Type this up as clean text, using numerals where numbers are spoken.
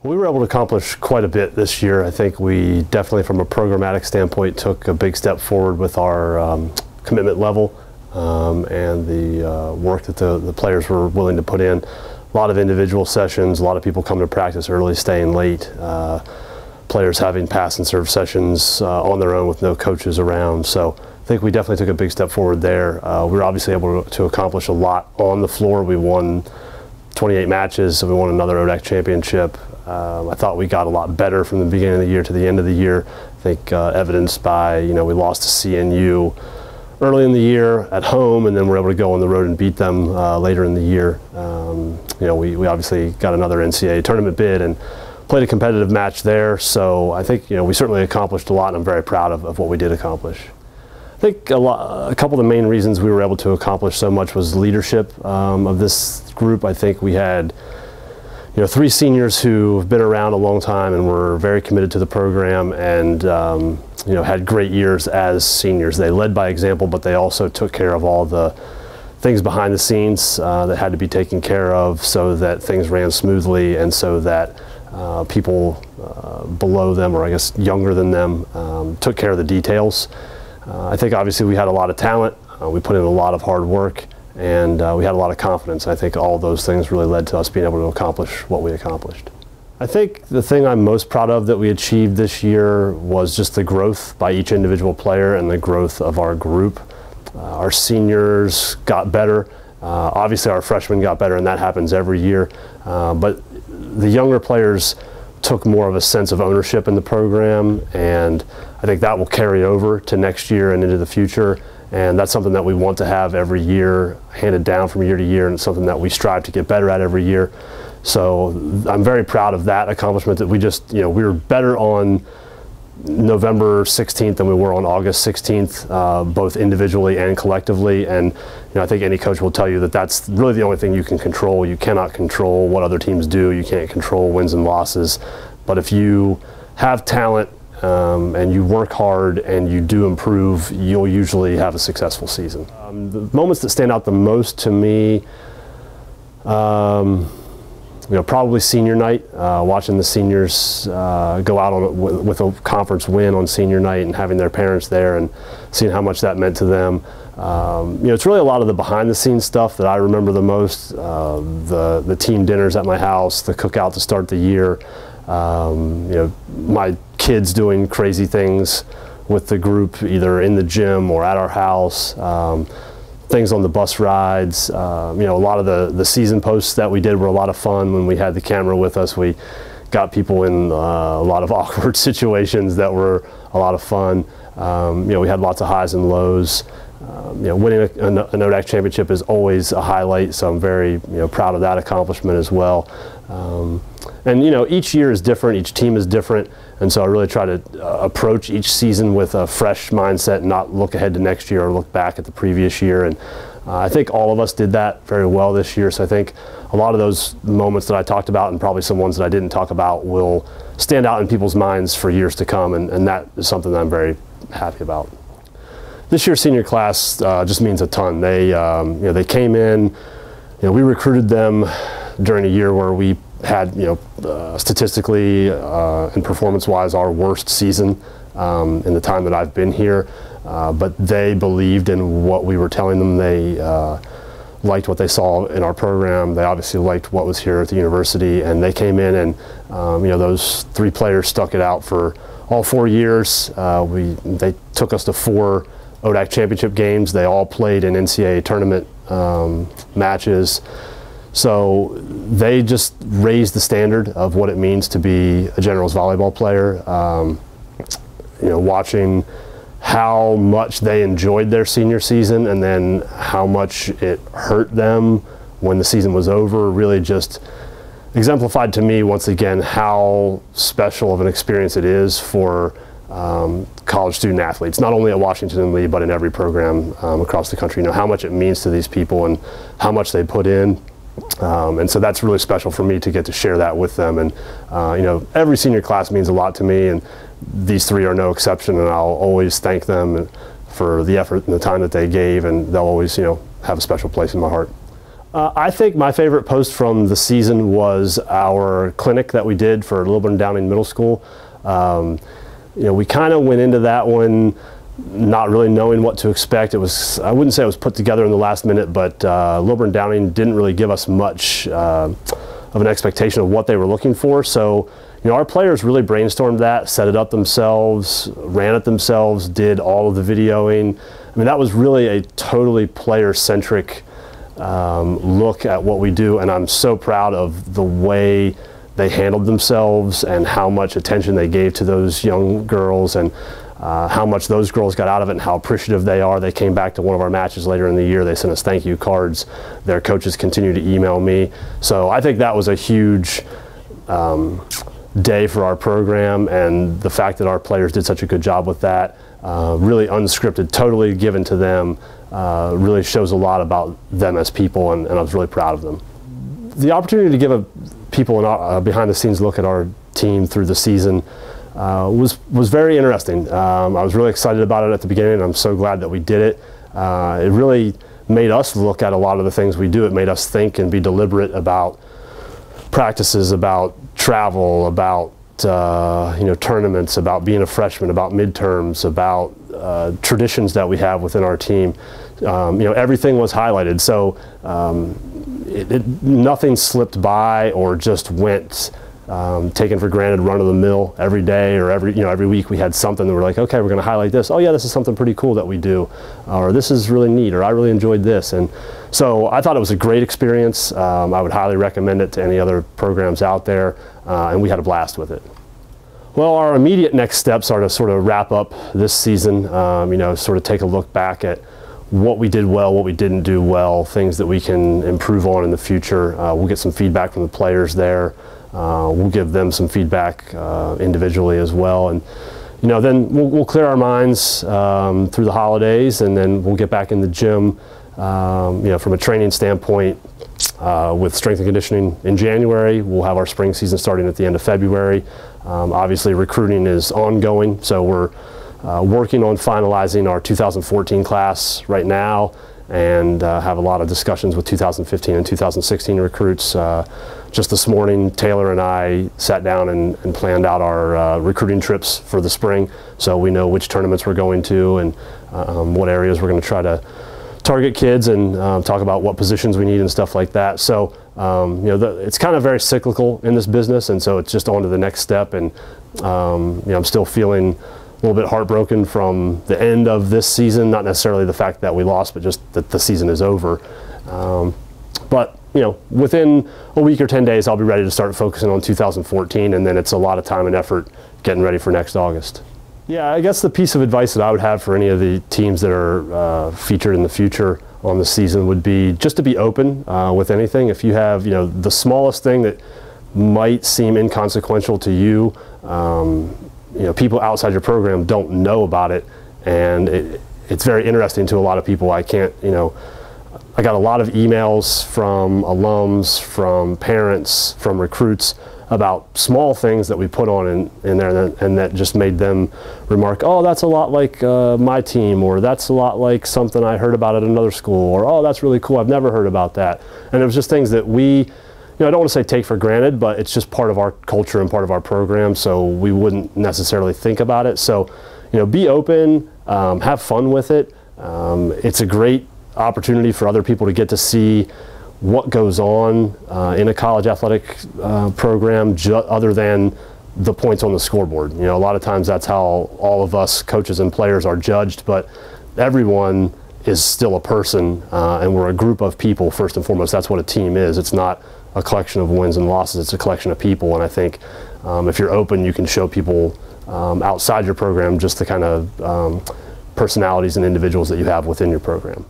We were able to accomplish quite a bit this year. I think we definitely, from a programmatic standpoint, took a big step forward with our commitment level and the work that the players were willing to put in. A lot of individual sessions, a lot of people coming to practice early, staying late, players having pass and serve sessions on their own with no coaches around. So I think we definitely took a big step forward there. We were obviously able to accomplish a lot on the floor. We won 28 matches, so we won another ODAC championship. I thought we got a lot better from the beginning of the year to the end of the year. I think evidenced by, we lost to CNU early in the year at home, and then we're able to go on the road and beat them later in the year. We obviously got another NCAA tournament bid and played a competitive match there. So I think we certainly accomplished a lot, and I'm very proud of what we did accomplish. I think a couple of the main reasons we were able to accomplish so much was leadership of this group. I think we had 3 seniors who've been around a long time and were very committed to the program, and had great years as seniors. They led by example, but they also took care of all the things behind the scenes that had to be taken care of so that things ran smoothly, and so that people below them, or I guess younger than them, took care of the details. I think obviously we had a lot of talent. We put in a lot of hard work, and we had a lot of confidence. I think all those things really led to us being able to accomplish what we accomplished. I think the thing I'm most proud of that we achieved this year was just the growth by each individual player and the growth of our group. Our seniors got better. Obviously our freshmen got better, and that happens every year. But the younger players took more of a sense of ownership in the program, and I think that will carry over to next year and into the future. And that's something that we want to have every year, handed down from year to year, and it's something that we strive to get better at every year. So I'm very proud of that accomplishment, that we just, we were better on November 16th than we were on August 16th, both individually and collectively. And I think any coach will tell you that that's really the only thing you can control. You cannot control what other teams do. You can't control wins and losses. But if you have talent, and you work hard and you do improve, you'll usually have a successful season. The moments that stand out the most to me, probably senior night, watching the seniors go out on with a conference win on senior night and having their parents there and seeing how much that meant to them. It's really a lot of the behind the scenes stuff that I remember the most, the team dinners at my house, the cookout to start the year. My kids doing crazy things with the group, either in the gym or at our house, things on the bus rides. A lot of the season posts that we did were a lot of fun. When we had the camera with us, we got people in a lot of awkward situations that were a lot of fun. We had lots of highs and lows. Winning an ODAC championship is always a highlight, so I'm very proud of that accomplishment as well. And each year is different, each team is different, and so I really try to approach each season with a fresh mindset and not look ahead to next year or look back at the previous year. And I think all of us did that very well this year, so I think a lot of those moments that I talked about, and probably some ones that I didn't talk about, will stand out in people's minds for years to come, and that is something that I'm very happy about. This year's senior class just means a ton. They came in, we recruited them during a year where we had, statistically and performance-wise, our worst season in the time that I've been here. But they believed in what we were telling them. They liked what they saw in our program. They obviously liked what was here at the university, and they came in and, those 3 players stuck it out for all 4 years. They took us to 4 ODAC championship games. They all played in NCAA tournament matches. So they just raised the standard of what it means to be a Generals volleyball player. Watching how much they enjoyed their senior season and then how much it hurt them when the season was over really just exemplified to me once again how special of an experience it is for college student athletes, not only at Washington and Lee, but in every program across the country. How much it means to these people and how much they put in. And so that's really special for me to get to share that with them. And every senior class means a lot to me, and these 3 are no exception, and I'll always thank them for the effort and the time that they gave, and they'll always have a special place in my heart. I think my favorite post from the season was our clinic that we did for Lilburn Downing Middle School. We kind of went into that one not really knowing what to expect. It was, I wouldn't say it was put together in the last minute, but Lilburn Downing didn't really give us much of an expectation of what they were looking for. So, our players really brainstormed that, set it up themselves, ran it themselves, did all of the videoing. I mean, that was really a totally player-centric look at what we do, and I'm so proud of the way they handled themselves and how much attention they gave to those young girls, and how much those girls got out of it and how appreciative they are. They came back to one of our matches later in the year. They sent us thank you cards. Their coaches continue to email me. So I think that was a huge day for our program, and the fact that our players did such a good job with that, really unscripted, totally given to them, really shows a lot about them as people, and I was really proud of them. The opportunity to give people a behind-the-scenes look at our team through the season was very interesting. I was really excited about it at the beginning, and I'm so glad that we did it. It really made us look at a lot of the things we do. It made us think and be deliberate about practices, about travel, about tournaments, about being a freshman, about midterms, about traditions that we have within our team. Everything was highlighted. So nothing slipped by or just went taken for granted, run of the mill every day or every week. We had something that we're like, okay, we're going to highlight this. Oh yeah, this is something pretty cool that we do, or this is really neat, or I really enjoyed this. And so I thought it was a great experience. I would highly recommend it to any other programs out there, and we had a blast with it. Well, our immediate next steps are to sort of wrap up this season, sort of take a look back at what we did well, what we didn't do well, things that we can improve on in the future. We'll get some feedback from the players there. We'll give them some feedback individually as well, and then we'll clear our minds through the holidays, and then we'll get back in the gym. From a training standpoint, with strength and conditioning in January. We'll have our spring season starting at the end of February. Obviously, recruiting is ongoing, so we're working on finalizing our 2014 class right now, and have a lot of discussions with 2015 and 2016 recruits. Just this morning, Taylor and I sat down and planned out our recruiting trips for the spring, so we know which tournaments we're going to and what areas we're going to try to target kids, and talk about what positions we need and stuff like that. So it's kind of very cyclical in this business, and so it's just on to the next step. And I'm still feeling a little bit heartbroken from the end of this season, not necessarily the fact that we lost, but just that the season is over. But within a week or 10 days, I'll be ready to start focusing on 2014, and then it's a lot of time and effort getting ready for next August. Yeah, I guess the piece of advice that I would have for any of the teams that are featured in the future on the season would be just to be open with anything. If you have, the smallest thing that might seem inconsequential to you, people outside your program don't know about it, and it's very interesting to a lot of people. I got a lot of emails from alums, from parents, from recruits about small things that we put on in there, and that just made them remark, oh, that's a lot like my team, or that's a lot like something I heard about at another school, or oh, that's really cool, I've never heard about that. And it was just things that we, I don't want to say take for granted, but it's just part of our culture and part of our program, so we wouldn't necessarily think about it. So, be open, have fun with it. It's a great opportunity for other people to get to see what goes on in a college athletic program other than the points on the scoreboard. A lot of times that's how all of us coaches and players are judged, but everyone is still a person, and we're a group of people first and foremost. That's what a team is. It's not a collection of wins and losses, it's a collection of people, and I think if you're open, you can show people outside your program just the kind of personalities and individuals that you have within your program.